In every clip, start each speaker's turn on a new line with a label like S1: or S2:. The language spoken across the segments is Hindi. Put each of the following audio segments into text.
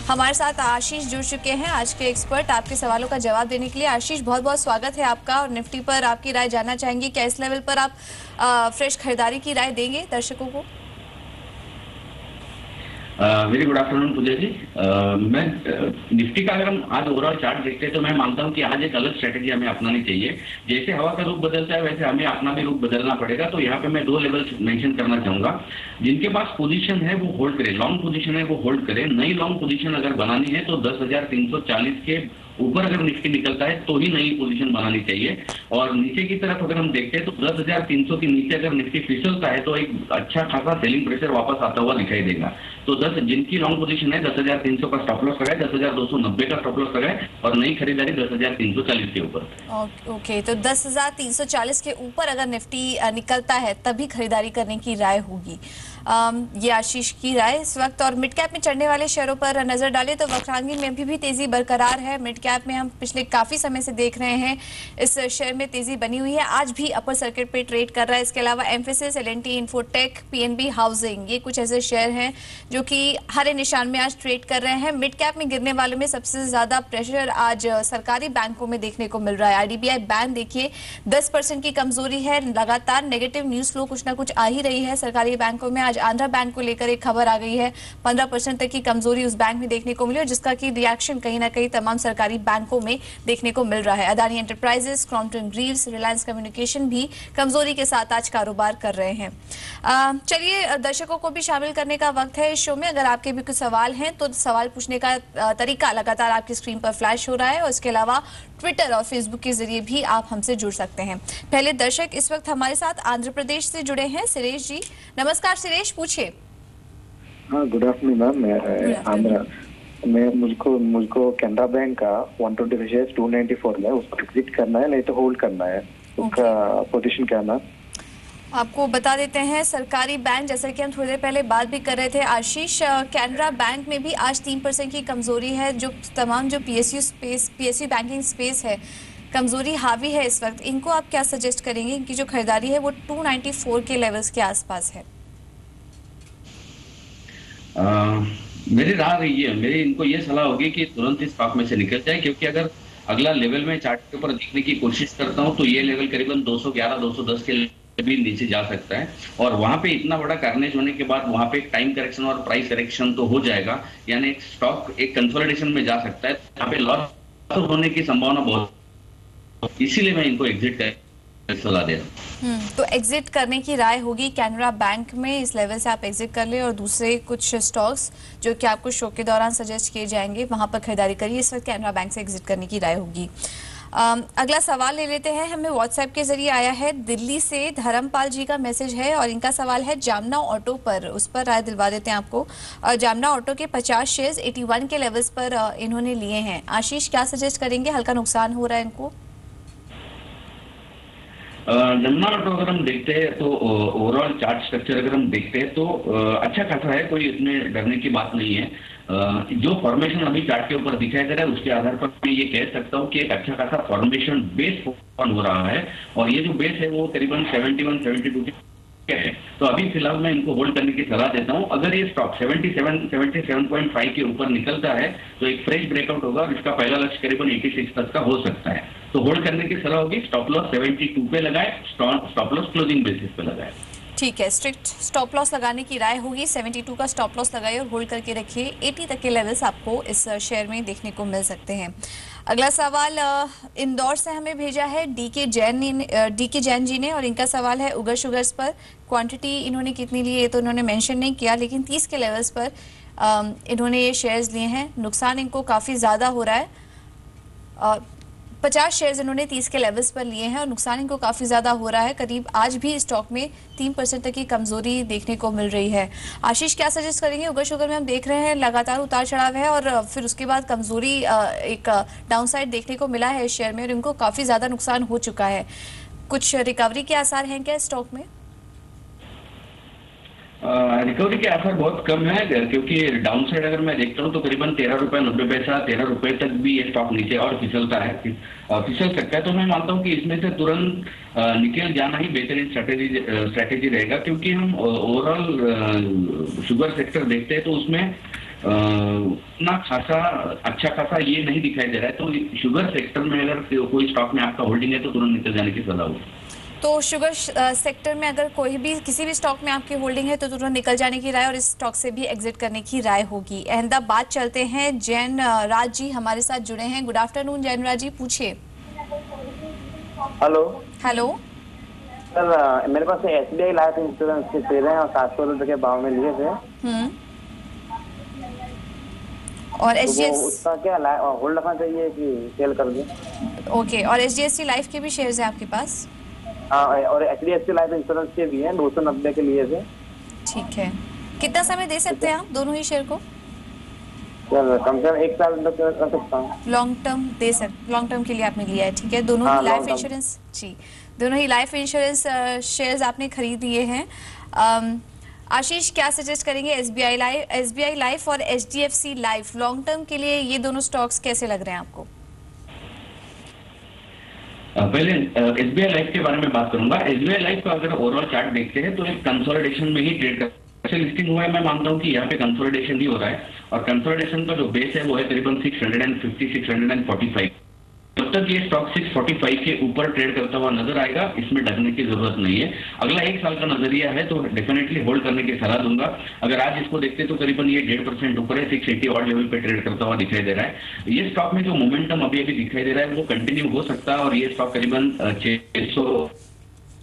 S1: हमारे साथ आशीष जुड़ चुके हैं, आज के एक्सपर्ट, आपके सवालों का जवाब देने के लिए। आशीष, बहुत बहुत स्वागत है आपका। और निफ्टी पर आपकी राय जानना चाहेंगे, क्या इस लेवल पर आप फ्रेश खरीदारी की राय देंगे दर्शकों को?
S2: वेरी गुड आफ्टरनून पूजा जी। मैं निफ्टी का अगर हम आज ओवरऑल चार्ट देखते हैं तो मैं मानता हूं कि आज एक अलग स्ट्रेटेजी हमें अपनानी चाहिए। जैसे हवा का रुख बदलता है वैसे हमें अपना भी रुख बदलना पड़ेगा। तो यहाँ पे मैं दो लेवल मेंशन करना चाहूंगा। जिनके पास पोजीशन है वो होल्ड करे, लॉन्ग पोजीशन है वो होल्ड करे। नई लॉन्ग पोजीशन अगर बनानी है तो 10,340 के ऊपर अगर निफ्टी निकलता है तो ही नई पोजीशन बनानी चाहिए। और नीचे की तरफ अगर हम देखते हैं तो 10,300 के नीचे अगर निफ्टी फिसलता है तो एक अच्छा खासा सेलिंग प्रेशर वापस आता हुआ दिखाई देगा। तो 10 जिनकी लॉन्ग पोजीशन है 10,300 का स्टॉप लॉस लगाए, 10,290 का स्टॉप लॉस लगाए और नई खरीदारी 10,340 के ऊपर।
S1: ओके, तो 10,340 के ऊपर अगर निफ्टी निकलता है तभी खरीदारी करने की राय होगी। ये आशीष की राय इस वक्त। और मिड कैप में चढ़ने वाले शेयरों पर नजर डालें तो वक्रांगी में भी तेजी बरकरार है। मिड कैप में हम पिछले काफी समय से देख रहे हैं इस शेयर में तेजी बनी हुई है, आज भी अपर सर्किट पे ट्रेड कर रहा है। इसके अलावा emphasis, L&T infotech, PNB housing, ये कुछ ऐसे शेयर हैं जो कि हरे निशान में आज ट्रेड कर रहे हैं। मिड कैप में गिरने वालों में सबसे ज्यादा प्रेशर आज सरकारी बैंकों में देखने को मिल रहा है। आईडीबीआई बैंक देखिए 10% की कमजोरी है, लगातार नेगेटिव न्यूज फ्लो कुछ ना कुछ आ ही रही है सरकारी बैंकों में। आज आंध्रा बैंक को लेकर एक खबर आ गई है, 15% तक की कमजोरी उस बैंक में देखने को मिली और जिसका की रिएक्शन कहीं ना कहीं तमाम सरकारी बैंकों में देखने को मिल रहा है। Adani enterprises, Crompton Greaves, Reliance communication भी कमजोरी के साथ आज कारोबार कर रहे हैं। चलिए, दर्शकों को भी शामिल करने का वक्त है इस शो में। अगर आपके भी कुछ सवाल हैं तो सवाल पूछने का तरीका लगातार आपकी स्क्रीन पर फ्लैश हो रहा है और इसके अलावा ट्विटर और फेसबुक के जरिए भी आप हमसे जुड़ सकते हैं। पहले दर्शक इस वक्त हमारे साथ आंध्र प्रदेश से जुड़े हैं, सुरेश जी। नमस्कार सुरेश, पूछिए।
S3: हाँ, गुड आफ्टरनून मैम। मैं आंध्र मुझको कैनरा बैंक का 125 शेयर 294 में उसको एग्जिट करना है, नहीं तो होल्ड करना है। उसका पोजीशन क्या मैम?
S1: आपको बता देते हैं, सरकारी बैंक, जैसे कि हम थोड़ी देर पहले बात भी कर रहे थे आशीष, कैनरा बैंक में भी आज 3% की कमजोरी है। जो तमाम जो पीएसयू बैंकिंग स्पेस है, कमजोरी हावी है इस वक्त। इनको आप क्या सजेस्ट करेंगे? इनकी जो खरीदारी है वो 294 के लेवल्स के आसपास है।
S2: मेरी राय रही है, मेरी इनको ये सलाह होगी कि तुरंत इस स्टॉक में से निकल जाए, क्योंकि अगर अगला लेवल में चार्ट के ऊपर देखने की कोशिश करता हूं तो ये लेवल करीबन 211 210 के भी नीचे जा सकता है। और वहां पे इतना बड़ा कार्नेज होने के बाद वहां पे एक टाइम करेक्शन और प्राइस करेक्शन तो हो जाएगा, यानी एक स्टॉक एक कंसोलिडेशन में जा सकता है। यहाँ पे लॉस होने की संभावना बहुत, इसीलिए मैं इनको एग्जिट कर सलाह दे रहा हूं।
S1: तो एग्जिट करने की राय होगी कैनरा बैंक में, इस लेवल से आप एग्जिट कर ले और दूसरे कुछ स्टॉक्स जो कि आपको शो के दौरान सजेस्ट किए जाएंगे वहां पर खरीदारी करिए। इस वक्त कैनरा बैंक से एग्जिट करने की राय होगी। अगला सवाल ले लेते हैं, हमें व्हाट्सएप के जरिए आया है। दिल्ली से धर्मपाल जी का मैसेज है और इनका सवाल है जामना ऑटो पर, उस पर राय दिलवा देते हैं आपको। जामना ऑटो के 50 शेयर्स 81 के लेवल्स पर इन्होंने लिए हैं। आशीष, क्या सजेस्ट करेंगे? हल्का नुकसान हो रहा है इनको।
S2: जमुना ऑटो अगर हम देखते हैं तो ओवरऑल चार्ट स्ट्रक्चर अगर हम देखते हैं तो अच्छा खासा है, कोई इसमें डरने की बात नहीं है। जो फॉर्मेशन अभी चार्ट के ऊपर दिखाई दे रहा है उसके आधार पर मैं ये कह सकता हूँ कि एक अच्छा खासा फॉर्मेशन बेस फॉर्म हो रहा है और ये जो बेस है वो करीबन 71 72 है। तो अभी फिलहाल मैं इनको होल्ड करने की सलाह देता हूं। अगर ये स्टॉक 77.5 के ऊपर निकलता है तो एक फ्रेश ब्रेकआउट होगा और इसका पहला लक्ष्य करीबन 86 तक का हो सकता है। तो होल्ड करने की सलाह होगी। स्टॉप लॉस 72 पे लगाए, स्टॉप लॉस क्लोजिंग बेसिस पे लगाए।
S1: ठीक है, स्ट्रिक्ट स्टॉप लॉस लगाने की राय होगी। 72 का स्टॉप लॉस लगाइए और होल्ड करके रखिए। 80 तक के लेवल्स आपको इस शेयर में देखने को मिल सकते हैं। अगला सवाल इंदौर से हमें भेजा है डीके जैन जी ने और इनका सवाल है उगर शुगर्स पर। क्वांटिटी इन्होंने कितनी ली है तो इन्होंने मेंशन नहीं किया, लेकिन 30 के लेवल्स पर इन्होंने ये शेयर्स लिए हैं। नुकसान इनको काफ़ी ज़्यादा हो रहा है। 50 शेयर्स इन्होंने 30 के लेवल्स पर लिए हैं और नुकसान इनको काफ़ी ज़्यादा हो रहा है। करीब आज भी स्टॉक में 3% तक की कमजोरी देखने को मिल रही है। आशीष, क्या सजेस्ट करेंगे? उगर शुगर में हम देख रहे हैं लगातार उतार चढ़ाव है और फिर उसके बाद कमजोरी, एक डाउनसाइड देखने को मिला है इस शेयर में और इनको काफ़ी ज़्यादा नुकसान हो चुका है। कुछ रिकवरी के आसार हैं क्या स्टॉक में?
S2: रिकवरी के आसार बहुत कम है, क्योंकि डाउन साइड अगर मैं देखता हूँ तो करीबन 13 रुपए 90 पैसा 13 रुपए तक भी ये स्टॉक नीचे और फिसलता है, फिसल सकता है। तो मैं मानता हूँ कि इसमें से तुरंत निकल जाना ही बेहतरीन स्ट्रैटेजी रहेगा, क्योंकि हम ओवरऑल शुगर सेक्टर देखते हैं तो उसमें ना खासा अच्छा खासा ये नहीं दिखाई दे रहा है। तो शुगर सेक्टर में अगर कोई स्टॉक में आपका होल्डिंग है तो तुरंत निकल जाने की सलाह होगी।
S1: तो शुगर सेक्टर में अगर कोई भी किसी भी स्टॉक में आपकी होल्डिंग है तो तुरंत निकल जाने की राय और इस स्टॉक से भी एग्जिट करने की राय होगी। अहमदाबाद चलते हैं, जैन राज जी हमारे साथ जुड़े हैं। गुड आफ्टरनून जैन राज जी, पूछिए।
S4: हेलो
S1: हेलो
S4: सर, मेरे पास SBI लाइफ इंश्योरेंस के शेयर हैं और 700 रुपए के भाव में लिए थे।
S1: और
S4: तो वो
S1: HDFC
S4: उसका क्या होल्ड रखना चाहिए कि सेल कर दें?
S1: ओके, और HDFC लाइफ के भी शेयर्स हैं आपके पास?
S4: हाँ, और HDFC लाइफ इंश्योरेंस के भी हैं, 290 के लिए थे।
S1: ठीक है, कितना समय दे सकते हैं आप दोनों ही शेयर को?
S4: सर कम से कम 1 साल तक कर सकता हूँ।
S1: लॉन्ग टर्म के लिए आपने लिया है, ठीक है। दोनों
S4: हाँ,
S1: ही लाइफ
S4: long term।
S1: इंश्योरेंस जी, दोनों ही लाइफ इंश्योरेंस शेयर्स आपने खरीद लिए हैं। आशीष क्या सजेस्ट करेंगे? SBI लाइफ और HDFC लाइफ लॉन्ग टर्म के लिए ये दोनों स्टॉक्स कैसे लग रहे हैं आपको?
S2: पहले SBI लाइफ के बारे में बात करूंगा। SBI लाइफ का अगर ओवरऑल चार्ट देखते हैं तो एक कंसोलिडेशन में ही ट्रेड कर लिस्टिंग हुआ है। मैं मानता हूं कि यहाँ पे कंसोलिडेशन ही हो रहा है और कंसोलिडेशन का जो बेस है वो है करीबन 650 645। जब तक ये स्टॉक 645 के ऊपर ट्रेड करता हुआ नजर आएगा, इसमें डरने की जरूरत नहीं है। अगला 1 साल का नजरिया है तो डेफिनेटली होल्ड करने की सलाह दूंगा। अगर आज इसको देखते तो करीबन ये 1.5% ऊपर है, 680 ऑड लेवल पे ट्रेड करता हुआ दिखाई दे रहा है। ये स्टॉक में जो मोमेंटम अभी दिखाई दे रहा है वो कंटिन्यू हो सकता है और ये स्टॉक करीबन 600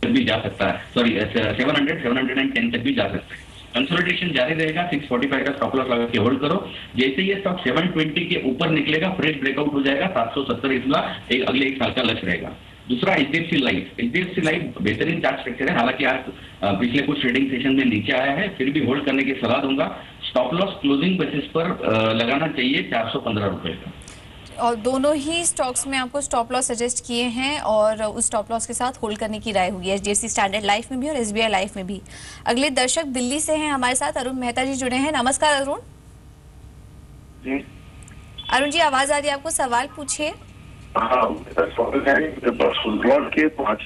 S2: तक भी जा सकता है, सॉरी 710 तक भी जा सकता है। कंसोलिडेशन जारी रहेगा। 645 का स्टॉप लॉस लगा के होल्ड करो। जैसे ये स्टॉक 720 के ऊपर निकलेगा, फ्रेश ब्रेकआउट हो जाएगा। 770 इसका अगले 1 साल का लक्ष्य रहेगा। दूसरा HDFC लाइफ बेहतरीन चार्ट स्ट्रक्चर है। हालांकि आज पिछले कुछ ट्रेडिंग सेशन में नीचे आया है, फिर भी होल्ड करने की सलाह दूंगा। स्टॉप लॉस क्लोजिंग बेसिस पर लगाना चाहिए 415 रुपए का।
S1: और दोनों ही स्टॉक्स में आपको स्टॉप लॉस सजेस्ट किए हैं और उस स्टॉप लॉस के साथ होल्ड करने की राय होगी HDFC स्टैंडर्ड लाइफ में भी और SBI लाइफ में भी। अगले दर्शक दिल्ली से हैं हमारे साथ, अरुण मेहता जी जुड़े हैं। नमस्कार अरुण
S3: जी।
S1: अरुण जी, आवाज आ रही है आपको? सवाल पूछिए।
S3: हाँ, के 5।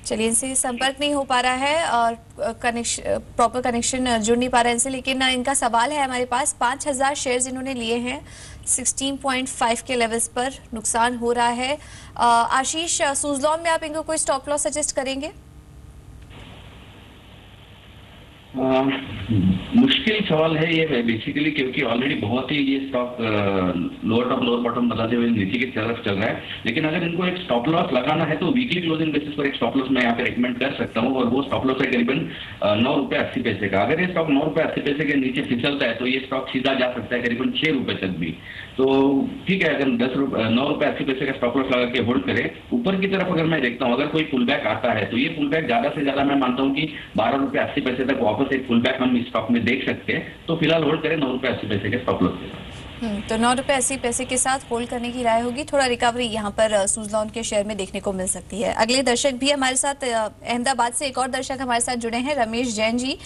S1: चलिए, इनसे संपर्क नहीं हो पा रहा है और प्रॉपर कनेक्शन जुड़ नहीं पा रहा है इनसे, लेकिन इनका सवाल है हमारे पास। 5000 शेयर्स इन्होंने लिए हैं, 16.5 के लेवल्स पर नुकसान हो रहा है। आशीष, सुजलॉन में आप इनको कोई स्टॉप लॉस सजेस्ट करेंगे?
S2: मुश्किल सवाल है ये बेसिकली, क्योंकि ऑलरेडी बहुत ही ये stock lower top lower bottom बताते हुए नीचे की तरफ चल रहा है। लेकिन अगर इनको एक स्टॉप लॉस लगाना है तो वीकली क्लोजिंग बेसिस पर एक स्टॉप लॉस मैं यहाँ पे रिकमेंड कर सकता हूँ और वो स्टॉप लॉस है करीबन 9 रुपए 80 पैसे का। अगर ये स्टॉक 9 रुपए 80 पैसे के नीचे फिसलता है तो ये स्टॉक सीधा जा सकता है करीबन 6 रुपए तक भी। तो ठीक है, अगर 9 रुपए 80 पैसे का स्टॉप लॉस लगा के होल्ड करें। ऊपर की तरफ अगर मैं देखता हूँ अगर कोई पुल बैक आता है तो ये पुल बैक ज्यादा से ज्यादा मैं मानता हूँ कि 12 रुपए 80 पैसे तक वापस एक पुल बैक हम इस स्टॉक में देख सकते हैं। तो फिलहाल होल्ड करें 9 रुपए 80 पैसे के स्टॉप लॉस के साथ।
S1: तो 9 रुपए 80 पैसे के साथ होल्ड करने की राय होगी। थोड़ा रिकवरी यहाँ पर सुजलॉन के शेयर में देखने को मिल सकती है। अगले दर्शक भी हमारे साथ, अहमदाबाद से एक और दर्शक हमारे साथ जुड़े हैं, रमेश जैन जी।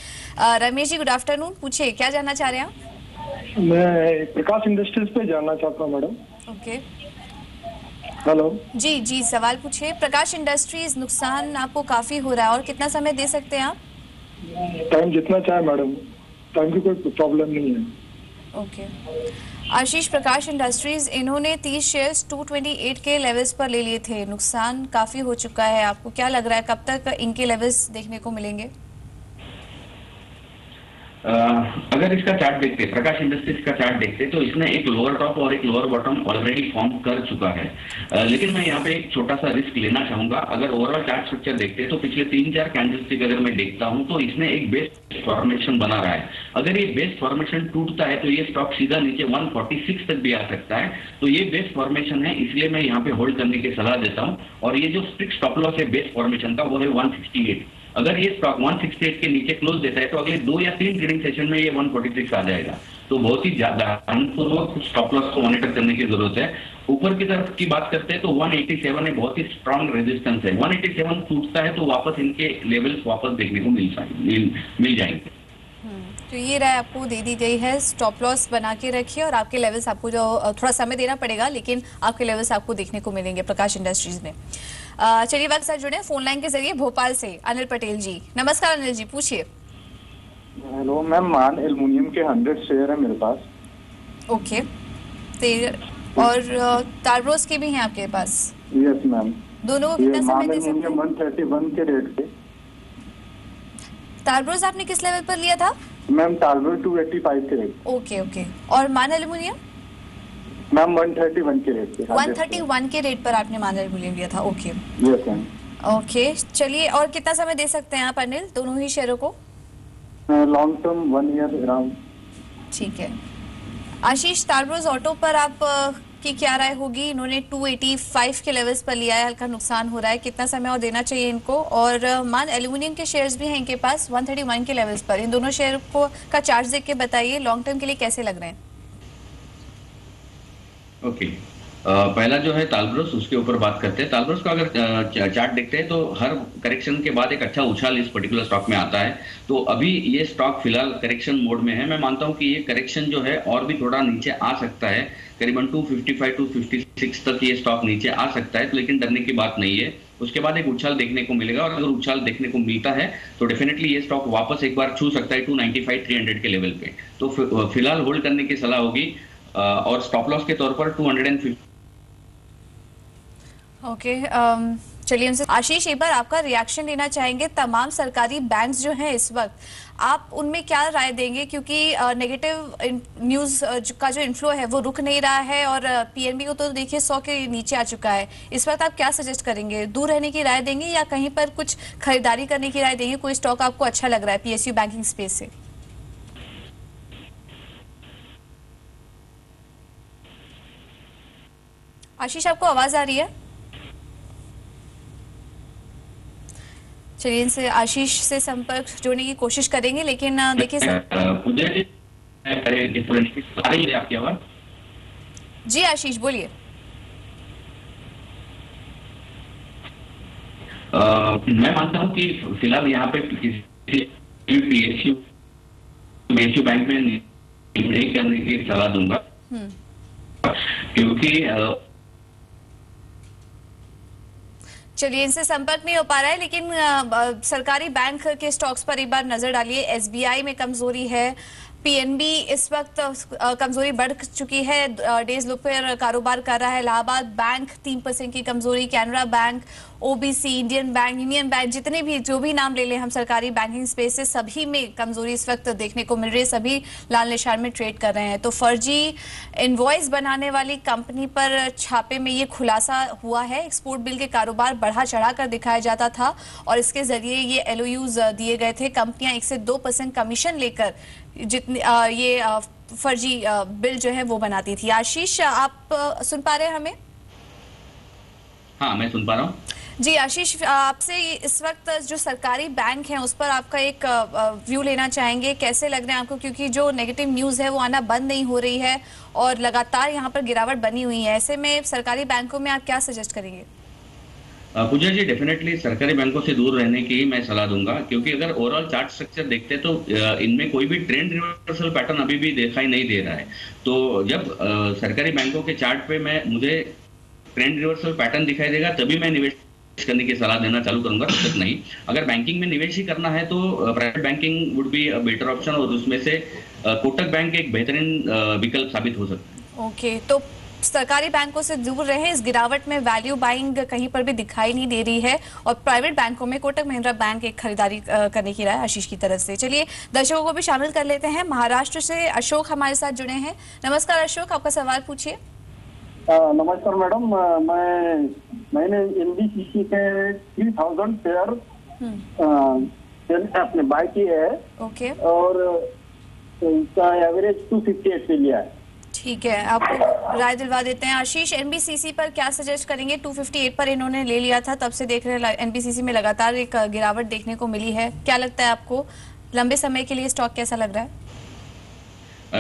S1: रमेश जी, गुड आफ्टरनून, पूछिए क्या जानना चाह रहे हैं आप?
S5: मैं प्रकाश इंडस्ट्रीज पे जानना चाहता हूँ मैडम।
S1: ओके,
S5: हेलो
S1: जी जी, सवाल पूछिए। प्रकाश इंडस्ट्रीज नुकसान आपको काफी हो रहा है और कितना समय दे सकते हैं आप?
S5: टाइम जितना चाहे मैडम, टाइम की कोई प्रॉब्लम नहीं है।
S1: ओके, आशीष, प्रकाश इंडस्ट्रीज इन्होंने 30 शेयर्स 228 के लेवल्स पर ले लिए थे, नुकसान काफी हो चुका है। आपको क्या लग रहा है कब तक इनके लेवल्स देखने को मिलेंगे?
S2: अगर इसका चार्ट देखते, प्रकाश इंडस्ट्रीज का चार्ट देखते तो इसने एक लोअर टॉप और एक लोअर बॉटम ऑलरेडी फॉर्म कर चुका है। लेकिन मैं यहाँ पे एक छोटा सा रिस्क लेना चाहूंगा। अगर ओवरऑल चार्ट स्ट्रक्चर देखते तो पिछले 3-4 कैंडलस्टिक अगर मैं देखता हूँ तो इसने एक बेस फॉर्मेशन बना रहा है। अगर ये बेस फॉर्मेशन टूटता है तो ये स्टॉक सीधा नीचे 146 तक भी आ सकता है। तो ये बेस फॉर्मेशन है, इसलिए मैं यहाँ पे होल्ड करने की सलाह देता हूँ। और ये जो स्ट्रिक्ट स्टॉप लॉस है बेस फॉर्मेशन का वो है 168। अगर ये स्टॉक 168 के नीचे क्लोज देता है तो अगले 2 या 3 ट्रेडिंग सेशन में ये 146 आ जाएगा। तो बहुत ही ज्यादा ध्यानपूर्वक स्टॉप लॉस को मॉनिटर करने की जरूरत है। ऊपर की तरफ की बात करते हैं तो 187 एक बहुत ही स्ट्रांग रेजिस्टेंस है। 187 टूटता है तो वापस इनके लेवल्स वापस देखने को मिल जाएंगे।
S1: तो ये राय आपको दे दी गई है, स्टॉप लॉस बना के रखिए और आपके लेवल्स आपको जो थोड़ा समय देना पड़ेगा लेकिन आपके लेवल्स आपको देखने को मिलेंगे प्रकाश इंडस्ट्रीज में। चलिए, वक्त साथ जुड़े फोन लाइन के जरिए भोपाल से अनिल पटेल जी। नमस्कार अनिल जी, पूछिए।
S3: हेलो मैम, मान एल्युमिनियम के 100 शेयर है मेरे पास।
S1: ओके, और तारब्रोस के भी हैं आपके पास?
S3: Yes ma'am.
S1: दोनों को
S3: ये
S1: कितना समय
S3: मान
S1: दे सकते
S3: एल्युमिनियम
S1: हैं?
S3: 131 के रेट पे।
S1: तारब्रोस आपने किस लेवल पर लिया था?
S3: मैम टारगेट 285 के रेट।
S1: ओके ओके, और मान एल्युमिनियम?
S3: मैम 131 के रेट पे।
S1: 131 के रेट पर आपने मान एल्युमिनियम लिया था। Okay
S3: yes ma'am.
S1: ओके, चलिए, और कितना समय दे सकते हैं आप अनिल दोनों ही शेयरों को?
S3: Long term 1 year around.
S1: ठीक है। आशीष, तारब्रोस ऑटो पर आप की क्या राय होगी? इन्होंने 285 के लेवल्स पर लिया है, हल्का नुकसान हो रहा है, कितना समय और देना चाहिए इनको? और मान एल्युमिनियम के शेयर्स भी हैं इनके पास 131 के लेवल्स पर। इन दोनों शेयर को का चार्ट देख के बताइए लॉन्ग टर्म के लिए कैसे लग रहे हैं?
S2: ओके, पहला जो है तालब्रोस, उसके ऊपर बात करते हैं। तालब्रोस का अगर चार्ट देखते हैं तो हर करेक्शन के बाद एक अच्छा उछाल इस पर्टिकुलर स्टॉक में आता है। तो अभी ये स्टॉक फिलहाल करेक्शन मोड में है। मैं मानता हूं कि ये करेक्शन जो है और भी थोड़ा नीचे आ सकता है, करीबन 255 टू 56 तक ये स्टॉक नीचे आ सकता है, तो लेकिन डरने की बात नहीं है। उसके बाद एक उछाल देखने को मिलेगा, और अगर उछाल देखने को मिलता है तो डेफिनेटली ये स्टॉक वापस एक बार छू सकता है 295 300 के लेवल पे। तो फिलहाल होल्ड करने की सलाह होगी, और स्टॉप लॉस के तौर पर 250।
S1: ओके, चलिए उनसे आशीष एक बार आपका रिएक्शन लेना चाहेंगे। तमाम सरकारी बैंक्स जो हैं इस वक्त, आप उनमें क्या राय देंगे? क्योंकि नेगेटिव न्यूज़ का जो इन्फ्लो है वो रुक नहीं रहा है, और पीएनबी को तो देखिए 100 के नीचे आ चुका है। इस वक्त आप क्या सजेस्ट करेंगे? दूर रहने की राय देंगे या कहीं पर कुछ खरीदारी करने की राय देंगे? कोई स्टॉक आपको अच्छा लग रहा है पीएसयू बैंकिंग स्पेस से? आशीष, आपको आवाज आ रही है? चलिए इनसे आशीष से संपर्क जोड़ने की कोशिश करेंगे, लेकिन देखिए
S2: आपकी आवाज।
S1: जी आशीष बोलिए।
S2: मैं मानता हूं कि फिलहाल यहाँ पे पीएसयू बैंक में नहीं करने की सलाह दूंगा, क्योंकि
S1: चलिए इनसे संपर्क नहीं हो पा रहा है, लेकिन सरकारी बैंक के स्टॉक्स पर एक बार नजर डालिए। एसबीआई में कमजोरी है, पीएनबी इस वक्त कमजोरी बढ़ चुकी है, डेज लो पर कारोबार कर रहा है। इलाहाबाद बैंक 3% की कमजोरी, Canara bank, OBC, Indian bank, union bank, जितने भी जो भी नाम ले लें हम सरकारी बैंकिंग स्पेस से, सभी में कमजोरी इस वक्त देखने को मिल रही है। सभी लाल निशान में ट्रेड कर रहे हैं। तो फर्जी इनवॉइस बनाने वाली कंपनी पर छापे में ये खुलासा हुआ है। एक्सपोर्ट बिल के कारोबार बढ़ा चढ़ाकर दिखाया जाता था, और इसके जरिए ये एलओयूज दिए गए थे। कंपनियां 1 से 2% कमीशन लेकर जितनी ये फर्जी बिल जो है वो बनाती थी। आशीष, आप सुन पा रहे हैं हमें?
S2: हाँ, मैं सुन पा रहा हूँ
S1: जी। आशीष, आपसे इस वक्त जो सरकारी बैंक हैं उस पर आपका एक व्यू लेना चाहेंगे। कैसे लग रहे हैं आपको? क्योंकि जो नेगेटिव न्यूज़ है वो आना बंद नहीं हो रही है, और लगातार यहाँ पर गिरावट बनी हुई है। ऐसे में सरकारी बैंकों में आप क्या सजेस्ट करेंगे?
S2: पूजा जी, डेफिनेटली सरकारी बैंकों से दूर रहने की ही मैं सलाह दूंगा, क्योंकि अगर ओवरऑल चार्ट स्ट्रक्चर देखते तो इनमें कोई भी ट्रेंड रिवर्सल पैटर्न अभी भी दिखाई नहीं दे रहा है। तो जब सरकारी बैंकों के चार्ट पे मुझे ट्रेंड रिवर्सल पैटर्न दिखाई देगा तभी मैं निवेश करने की सलाह देना चालू करूंगा, तब तक नहीं। अगर बैंकिंग में निवेश ही करना है तो private banking would be a better option, और उसमें से कोटक बैंक एक बेहतरीन विकल्प साबित हो सकता है।
S1: ओके, तो सरकारी बैंकों से दूर रहे। इस गिरावट में वैल्यू बाइंग कहीं पर भी दिखाई नहीं दे रही है, और प्राइवेट बैंकों में कोटक महिंद्रा बैंक एक खरीदारी करने की राय आशीष की तरफ से। चलिए दर्शकों को भी शामिल कर लेते हैं। महाराष्ट्र से अशोक हमारे साथ जुड़े हैं। नमस्कार अशोक, आपका सवाल पूछिए।
S5: नमस्कार मैडम, मैंने एनबीसीसी के 3000 शेयर अपने बाय किए है।
S1: ओके,
S5: और इसका एवरेज 258 पे लिया है।
S1: ठीक है, आपको राय दिलवा देते हैं। आशीष, एनबीसीसी पर क्या सजेस्ट करेंगे? 258 पर इन्होंने ले लिया था, तब से देख रहे हैं एनबीसीसी में लगातार एक गिरावट देखने को मिली है। क्या लगता है आपको, लंबे समय के लिए स्टॉक कैसा लग रहा है?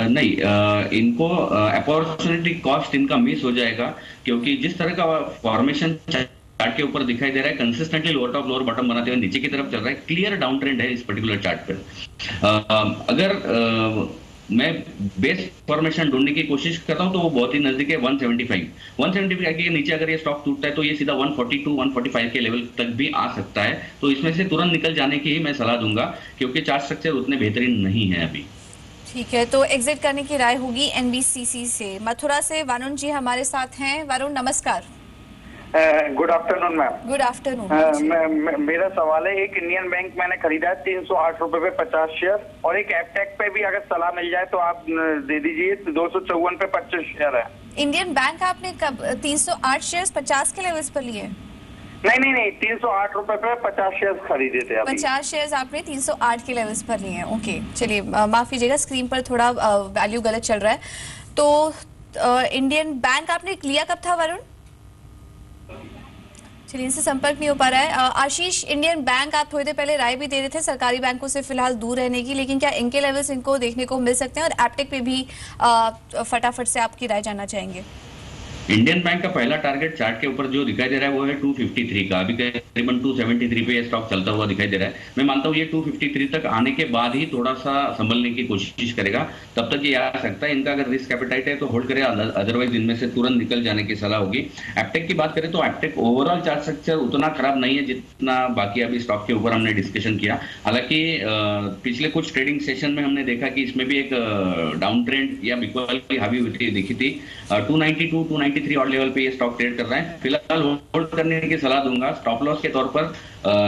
S2: नहीं, इनको अपॉर्चुनिटी कॉस्ट इनका मिस हो जाएगा, क्योंकि जिस तरह का फॉर्मेशन चार्ट के ऊपर दिखाई दे रहा है, consistently lower top lower bottom बनाते हुए नीचे की तरफ चल रहा है। क्लियर डाउन ट्रेंड है इस पर्टिकुलर चार्ट पर। अगर मैं बेस्ट फॉर्मेशन ढूंढने की कोशिश करता हूं तो वो बहुत ही नजदीक है 175 के नीचे अगर ये स्टॉक टूटता है तो ये सीधा 142 145 के लेवल तक भी आ सकता है। तो इसमें से तुरंत निकल जाने की ही मैं सलाह दूंगा, क्योंकि चार्ट स्ट्रक्चर उतने बेहतरीन नहीं है अभी।
S1: ठीक है, तो एग्जिट करने की राय होगी एनबीसीसी से। मथुरा से वरुण जी हमारे साथ हैं। वरुण नमस्कार।
S6: Good afternoon ma'am.
S1: Good afternoon.
S6: मेरा सवाल है, एक इंडियन बैंक मैंने खरीदा है 308 रुपए पे 50 शेयर, और एक एपटेक पे भी अगर सलाह मिल जाए तो आप दे दीजिए, 254 पे 25 शेयर है।
S1: इंडियन बैंक आपने कब 308 शेयर्स 50 के लेवल्स पर लिए?
S6: नहीं, 308 रुपए पे 50 शेयर खरीदे थे अभी।
S1: 50 शेयर्स आपने 308 के लेवल्स पर लिए हैं। ओके, चलिए माफ कीजिएगा, स्क्रीन पर थोड़ा वैल्यू गलत चल रहा है। तो इंडियन बैंक आपने लिया कब था वरुण? चलिए, इनसे संपर्क नहीं हो पा रहा है। आशीष, इंडियन बैंक आप थोड़ी देर पहले राय भी दे रहे थे सरकारी बैंकों से फिलहाल दूर रहने की, लेकिन क्या इनके लेवल्स इनको देखने को मिल सकते हैं? और एपटेक पे भी फटाफट से आपकी राय जानना चाहेंगे।
S2: इंडियन बैंक का पहला टारगेट चार्ट के ऊपर जो दिखाई दे रहा है वो है 253 का। अभी करीबन 273 पे ये स्टॉक चलता हुआ दिखाई दे रहा है। मैं मानता हूँ ये 253 तक आने के बाद ही थोड़ा सा संभलने की कोशिश करेगा, तब तक ये आ सकता है। इनका अगर रिस्क एपेटाइट है तो होल्ड करे, अदरवाइज इनमें से तुरंत निकल जाने की सलाह होगी। एपटेक की बात करें तो एपटेक ओवरऑल चार्ट स्ट्रक्चर उतना खराब नहीं है जितना बाकी अभी स्टॉक के ऊपर हमने डिस्कशन किया। हालांकि पिछले कुछ ट्रेडिंग सेशन में हमने देखा कि इसमें भी एक डाउन ट्रेंड या बिकॉल हावी हुई दिखी थी। 292 293 और लेवल पे ये स्टॉक ट्रेड कर रहा है। फिलहाल होल्ड करने की सलाह दूंगा। स्टॉप लॉस के तौर पर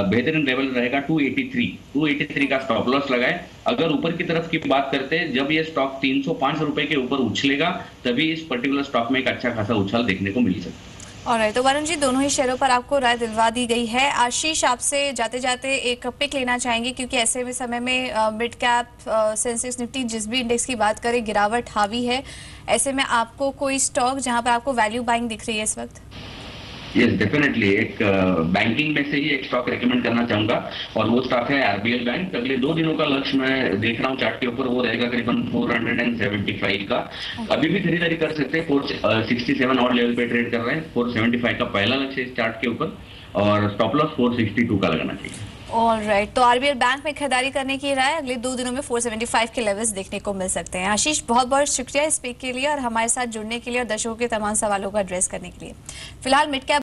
S2: बेहतरीन लेवल रहेगा 283 का स्टॉप लॉस लगाए। अगर ऊपर की तरफ की बात करते हैं, जब ये स्टॉक 305 रुपए के ऊपर उछलेगा तभी इस पर्टिकुलर स्टॉक में एक अच्छा खासा उछाल देखने को मिल सकता है।
S1: ऑलराइट, तो वरुण जी दोनों ही शेयरों पर आपको राय दिलवा दी गई है। आशीष, आपसे जाते जाते एक पिक लेना चाहेंगे, क्योंकि ऐसे में समय में मिड कैप सेंसेक्स निफ्टी जिस भी इंडेक्स की बात करें गिरावट हावी है। ऐसे में आपको कोई स्टॉक जहां पर आपको वैल्यू बाइंग दिख रही है इस वक्त?
S2: यस, डेफिनेटली एक बैंकिंग में से ही एक स्टॉक रेकमेंड करना चाहूंगा, और वो स्टॉक है आरबीएल बैंक। अगले 2 दिनों का लक्ष्य मैं देख रहा हूँ चार्ट के ऊपर, वो रहेगा करीबन 475 का। अभी भी खरीदारी कर सकते हैं। 467 और लेवल पे ट्रेड कर रहे हैं। 475 का पहला लक्ष्य इस चार्ट के ऊपर, और स्टॉप लॉस 462 का लगाना चाहिए।
S1: ऑलराइट, तो आरबीएल बैंक में खरीदारी करने की राय अगले 2 दिनों में 475 के लेवल्स देखने को मिल सकते हैं। आशीष, बहुत बहुत शुक्रिया इस पिक के लिए और हमारे साथ जुड़ने के लिए और दर्शकों के तमाम सवालों का एड्रेस करने के लिए। फिलहाल मिड कैप